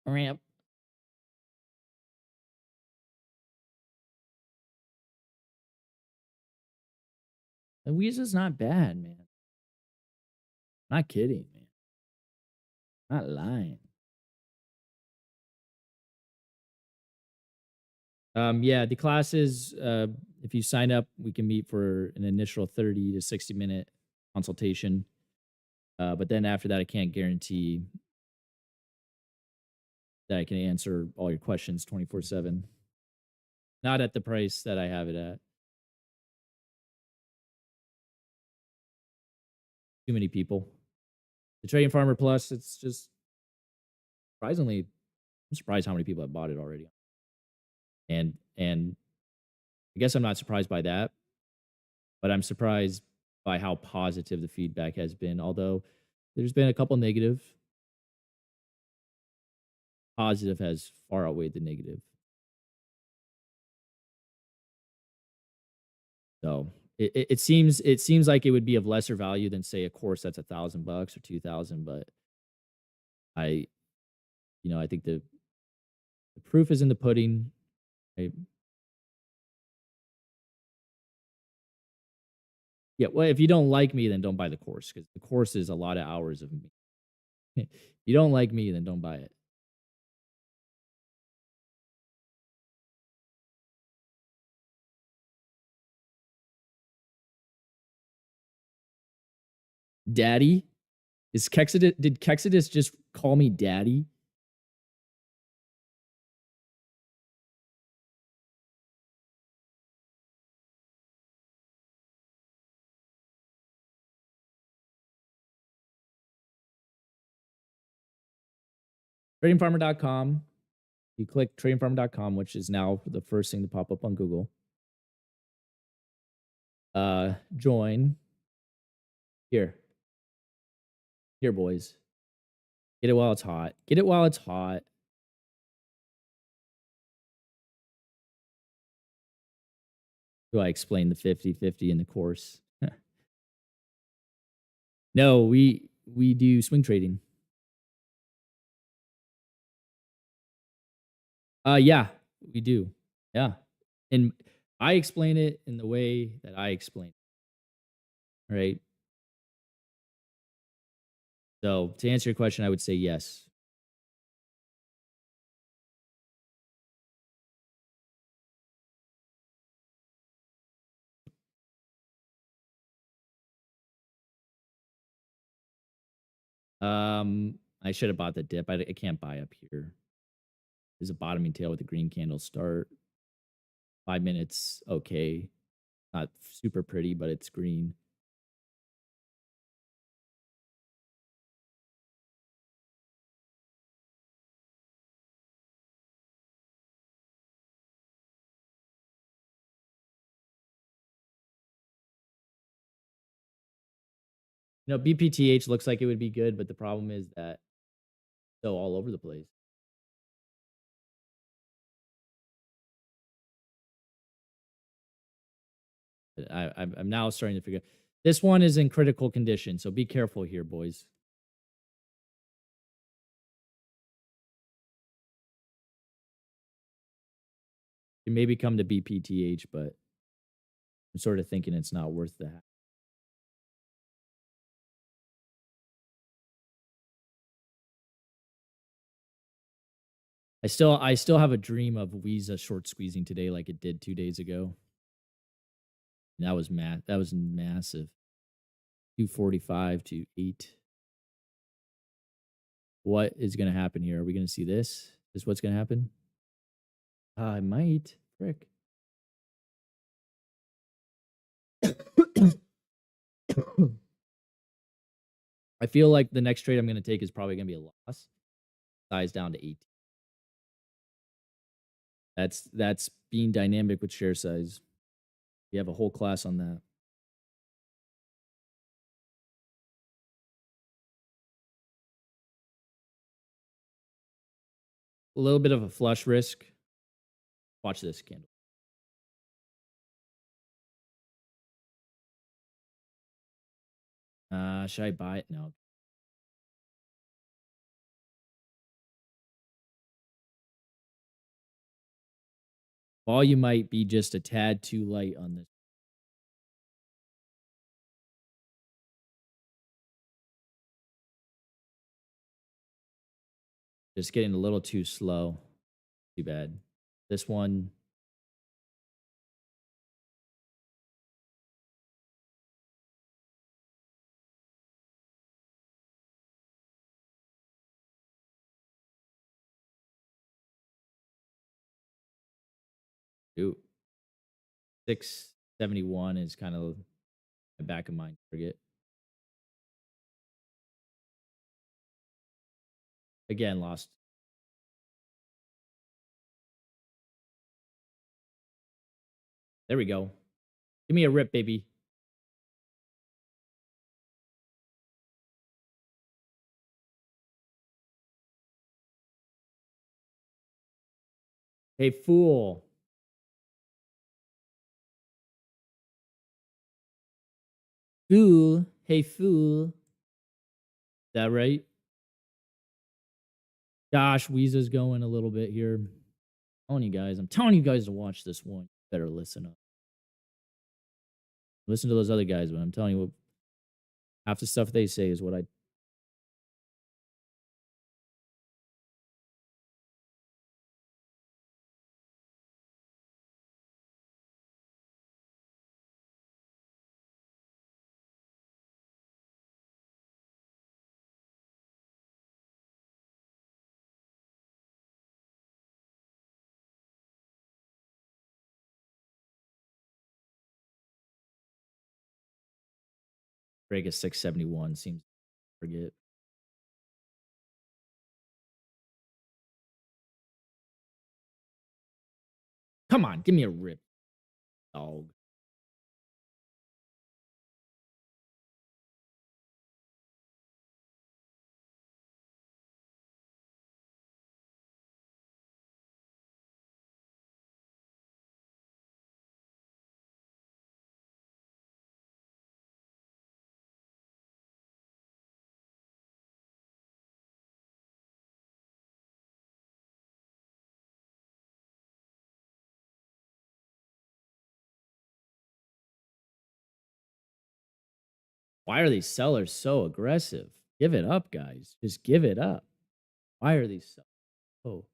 Rip. The Weeza's not bad, man. Not kidding, man. Not lying. Yeah, the classes, if you sign up, we can meet for an initial 30 to 60-minute consultation. But then after that, I can't guarantee that I can answer all your questions 24/7. Not at the price that I have it at. Too many people. The Trading Farmer Plus, it's just surprisingly, I'm surprised how many people have bought it already. And I guess I'm not surprised by that, but I'm surprised by how positive the feedback has been. Although there's been a couple negative, positive has far outweighed the negative. So it seems like it would be of lesser value than say a course that's $1,000 or 2,000, but I I think the proof is in the pudding. Right? Yeah, well, if you don't like me, then don't buy the course because the course is a lot of hours of me. If you don't like me, then don't buy it. Daddy? Is Kexidus did Kexidus just call me daddy? TradingFarmer.com. You click tradingfarmer.com, which is now the first thing to pop up on Google. Join. Here. Here, boys. Get it while it's hot. Get it while it's hot. Do I explain the 50/50 in the course? No, we do swing trading. Yeah, we do. Yeah. And I explain it in the way that I explain it, right? So to answer your question, I would say yes. I should have bought the dip. I can't buy up here. There's a bottoming tail with a green candle start. 5 minutes, okay. Not super pretty, but it's green. BPTH looks like it would be good, but the problem is that it's so all over the place. I'm now starting to figure this one is in critical condition, so be careful here, boys. You maybe come to BPTH, but I'm sort of thinking it's not worth that. I still have a dream of Visa short squeezing today like it did 2 days ago. And that was massive. 245 to 8. What is gonna happen here? Are we gonna see this? Is what's gonna happen? I might. Frick. I feel like the next trade I'm gonna take is probably gonna be a loss. Size down to 8. That's being dynamic with share size. You have a whole class on that. A little bit of a flush risk. Watch this candle. Should I buy it? No. Volume might be just a tad too light on this. Just getting a little too slow. Too bad. This one, ooh, 671 is kind of a back of mind target. Again, lost. There we go. Give me a rip, baby. Hey, fool. Fool. Hey, fool. Is that right? Gosh, Weeza's going a little bit here. I'm telling you guys to watch this one. Better listen up. Listen to those other guys, but I'm telling you what half the stuff they say is what I break a 671 seems to forget. Come on, give me a rip, dog. Why are these sellers so aggressive? Give it up, guys. Just give it up. Why are these so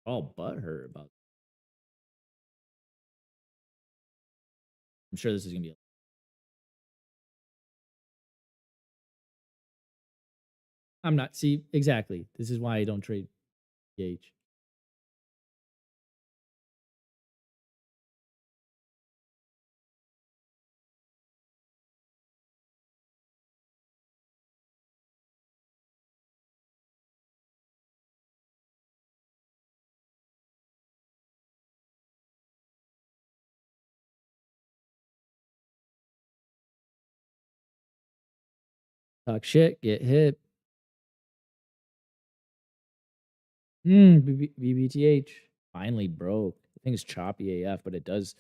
all butthurt about? I'm sure this is gonna be. I'm not. See exactly. This is why I don't trade PH. Talk shit, get hit. BBTH finally broke. I think it's choppy AF, but it does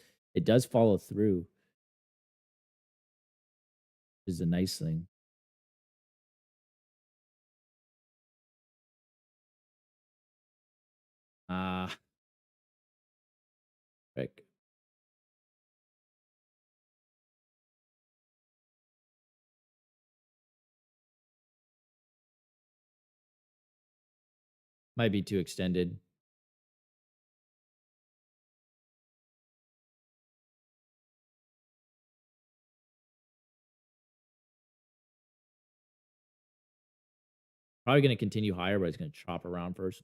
follow through. Is a nice thing. Ah, frick. Might be too extended. Probably going to continue higher, but it's going to chop around first.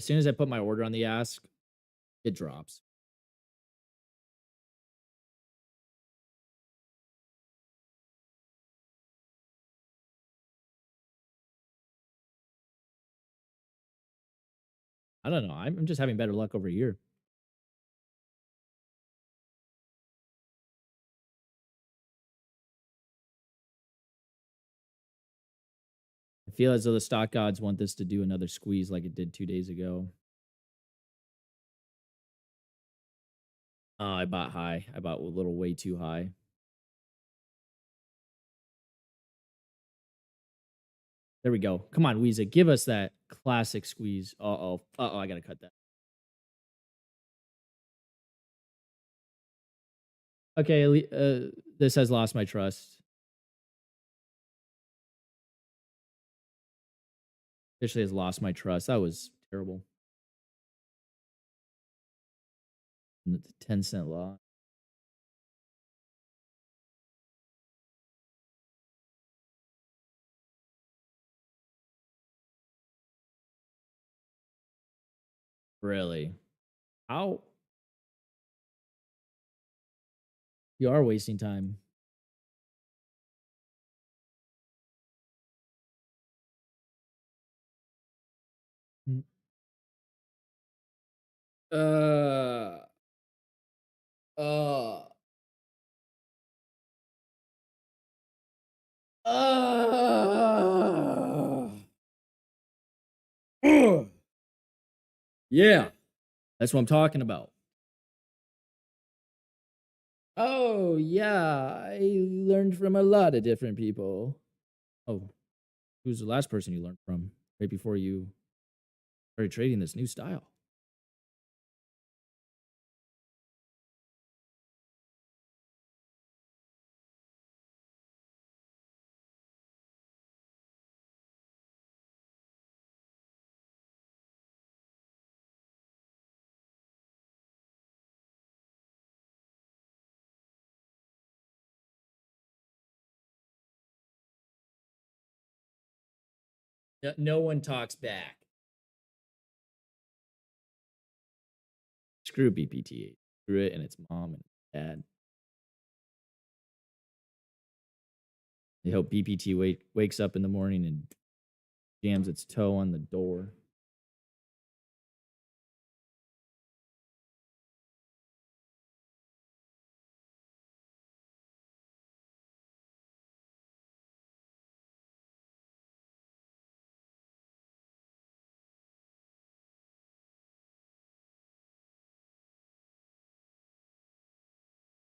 As soon as I put my order on the ask, it drops. I don't know. I'm just having better luck over here. I feel as though the stock gods want this to do another squeeze like it did 2 days ago. Oh, I bought high. I bought a little way too high. There we go. Come on, Weezer, give us that classic squeeze. Uh-oh. Uh-oh, I gotta cut that. Okay, this has lost my trust. Officially has lost my trust. That was terrible. 10-cent loss. Really? How? You are wasting time. Mm. Uh, uh, uh, yeah, that's what I'm talking about. Oh, yeah, I learned from a lot of different people. Oh, who's the last person you learned from right before you started trading this new style? No one talks back. Screw BPT8. Screw it and its mom and dad. I hope BPT wakes up in the morning and jams its toe on the door.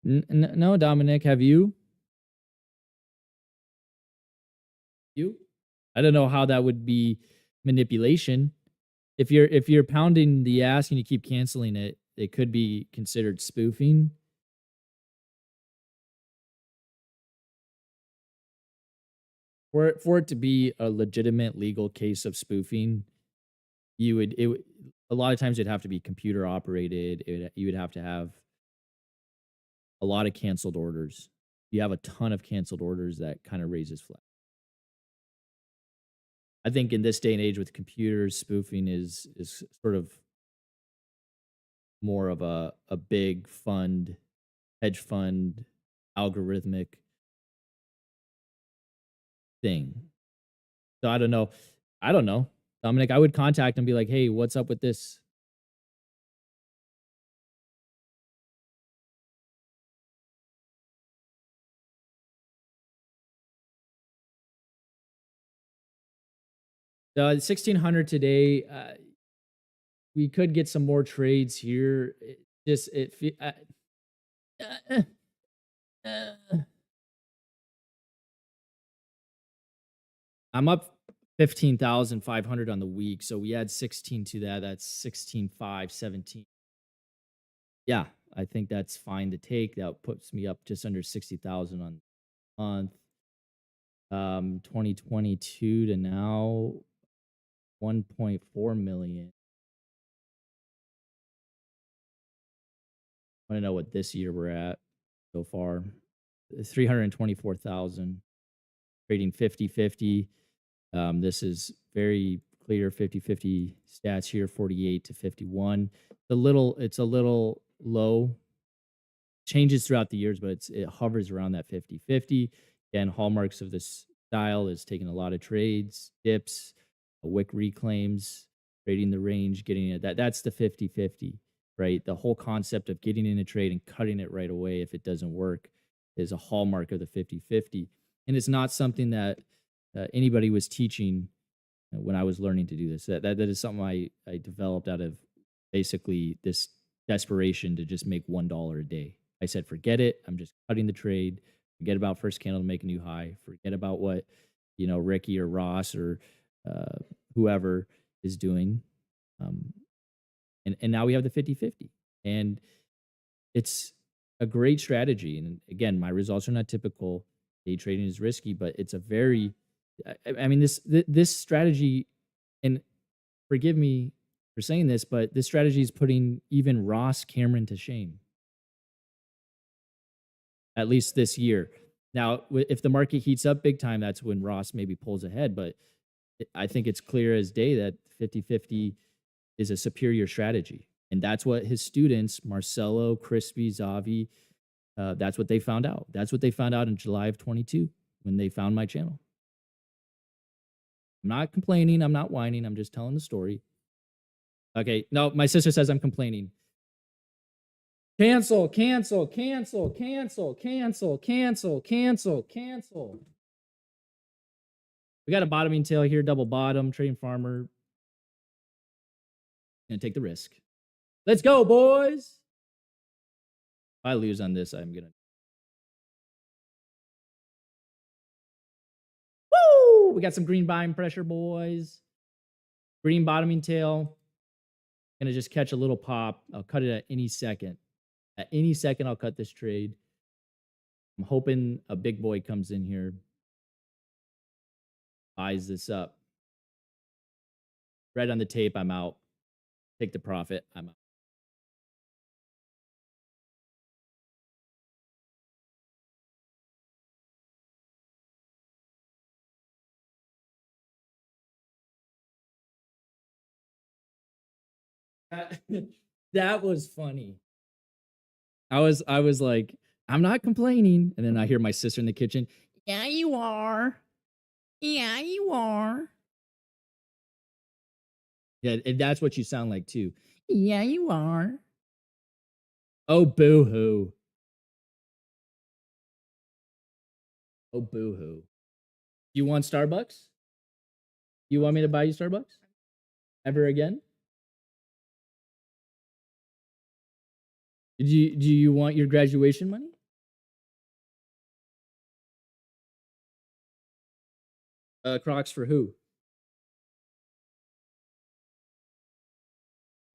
No, Dominic, have you? You? I don't know how that would be manipulation. If you're pounding the ask and you keep canceling it, it could be considered spoofing. For it to be a legitimate legal case of spoofing, a lot of times it'd have to be computer operated. You would have to have a lot of canceled orders. You have a ton of canceled orders that kind of raises flag. I think in this day and age with computers, spoofing is sort of more of a big fund, hedge fund, algorithmic thing. So I don't know. I don't know. Dominic, I would contact and be like, "Hey, what's up with this?" 1600 today. We could get some more trades here. It just it fe- uh, uh, I'm up 15,500 on the week. So we add 16 to that. That's 16,5, 17. Yeah, I think that's fine to take. That puts me up just under 60,000 on the month. 2022 to now 1.4 million. I want to know what this year we're at so far. 324,000 trading 50-50. This is very clear 50-50 stats here, 48 to 51. It's a little low. Changes throughout the years, but it hovers around that 50-50. And hallmarks of this style is taking a lot of trades, dips, wick reclaims, trading the range, getting it. That's the 50-50, right? The whole concept of getting in a trade and cutting it right away if it doesn't work is a hallmark of the 50-50. And it's not something that anybody was teaching when I was learning to do this. That is something I developed out of basically this desperation to just make $1 a day. I said, forget it. I'm just cutting the trade. Forget about first candle to make a new high. Forget about what, Ricky or Ross or whoever is doing. And now we have the 50-50. And it's a great strategy. And again, my results are not typical. Day trading is risky, but it's a very, I mean, this strategy, and forgive me for saying this, but this strategy is putting even Ross Cameron to shame. At least this year. Now, if the market heats up big time, that's when Ross maybe pulls ahead. But I think it's clear as day that 50-50 is a superior strategy. And that's what his students, Marcelo, Crispy, Zavi, that's what they found out. That's what they found out in July of 22 when they found my channel. I'm not complaining. I'm not whining. I'm just telling the story. Okay. No, my sister says I'm complaining. Cancel, cancel, cancel, cancel, cancel, cancel, cancel, cancel. We got a bottoming tail here, double bottom, trading farmer. Gonna take the risk. Let's go, boys. If I lose on this, I'm gonna. Woo! We got some green buying pressure, boys. Green bottoming tail. Gonna just catch a little pop. I'll cut it at any second. At any second, I'll cut this trade. I'm hoping a big boy comes in here, buys this up. Red on the tape, I'm out. Take the profit, I'm out. That was funny. I was like, I'm not complaining. And then I hear my sister in the kitchen. Yeah, you are. Yeah, you are. Yeah, and that's what you sound like too. Yeah, you are. Oh, boo-hoo. Oh, boo-hoo. You want Starbucks? You want me to buy you Starbucks? Ever again? Do you want your graduation money? Crocs for who?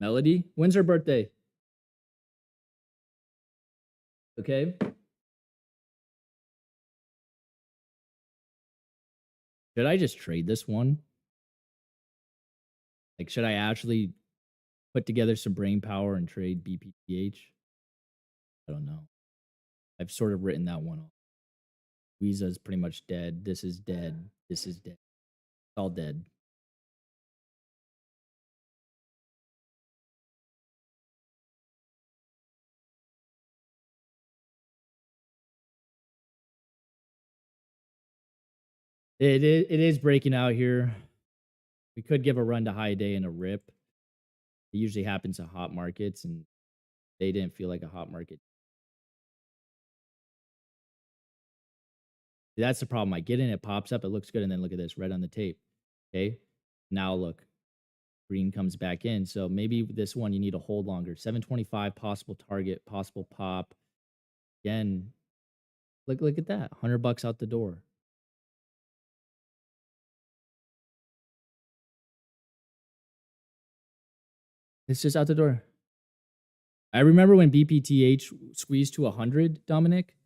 Melody? When's her birthday? Okay. Should I just trade this one? Like, should I actually put together some brain power and trade BPTH? I don't know. I've sort of written that one off. Weeza's pretty much dead. This is dead. This is dead. It's all dead. It is breaking out here. We could give a run to high day and a rip. It usually happens in hot markets, and they didn't feel like a hot market. That's the problem. I get in, it pops up, it looks good, and then look at this, red on the tape. Okay. Now look, green comes back in. So maybe this one you need to hold longer. 725 possible target, possible pop. Again, look at that. $100 out the door. It's just out the door. I remember when BPTH squeezed to 100, Dominic.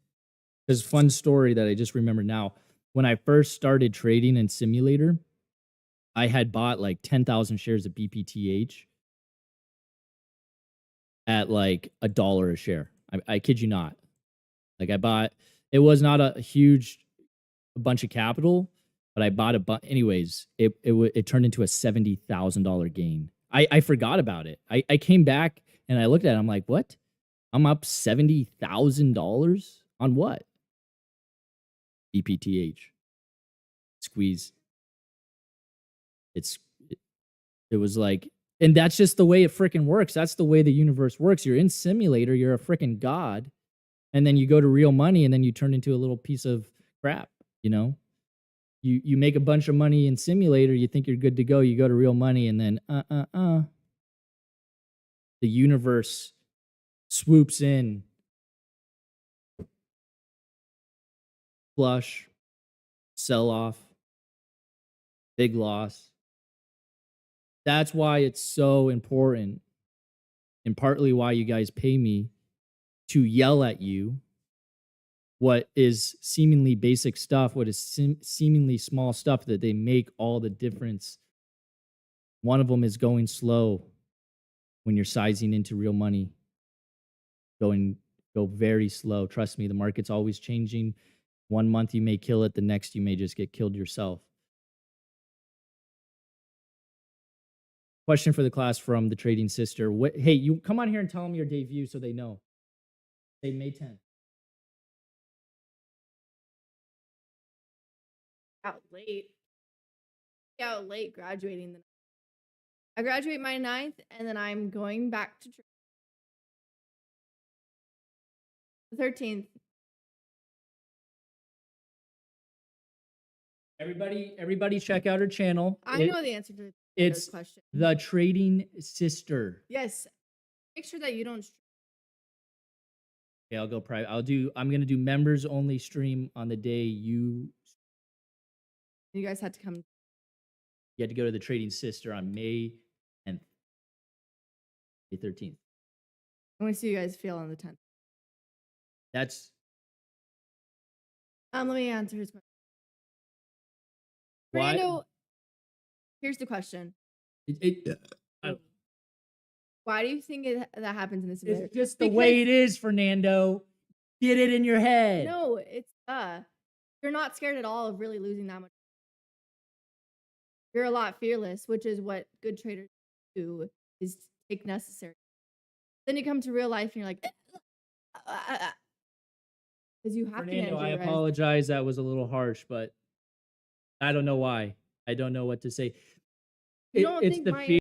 There's a fun story that I just remember now. When I first started trading in Simulator, I had bought like 10,000 shares of BPTH at like $1 a share. I kid you not. Like I bought, it was not a huge bunch of capital, but I bought anyways, it turned into a $70,000 gain. I forgot about it. I came back and I looked at it, I'm like, "What? I'm up $70,000 on what?" EPTH. Squeeze. It's it was like, and that's just the way it freaking works. That's the way the universe works. You're in simulator, you're a freaking god, and then you go to real money and then you turn into a little piece of crap, you know? You make a bunch of money in simulator, you think you're good to go, you go to real money and then the universe swoops in, flush, sell off, big loss. That's why it's so important, and partly why you guys pay me to yell at you what is seemingly basic stuff, what is seemingly small stuff that they make all the difference. One of them is going slow when you're sizing into real money. Go very slow. Trust me, the market's always changing. One month you may kill it, the next you may just get killed yourself. Question for the class from the trading sister. Hey, you come on here and tell them your debut so they know. Say May 10th. Out late graduating. I graduate my 9th, and then I'm going back to the 13th. Everybody check out her channel. I know the answer to it's question. The Trading Sister. Yes. Make sure that you don't. Okay, I'll go private. I'm gonna do members only stream on the day you guys had to come. You had to go to the Trading Sister on May 10th. May 13th. I want to see you guys feel on the 10th. That's let me answer his question. Fernando, here's the question. Why do you think that happens in this? It's just the way it is, Fernando. Get it in your head. No, it's you're not scared at all of really losing that much. You're a lot fearless, which is what good traders do, is take necessary. Then you come to real life and you're like, because you have Fernando, I apologize. That was a little harsh, but I don't know why. I don't know what to say. It's the fear.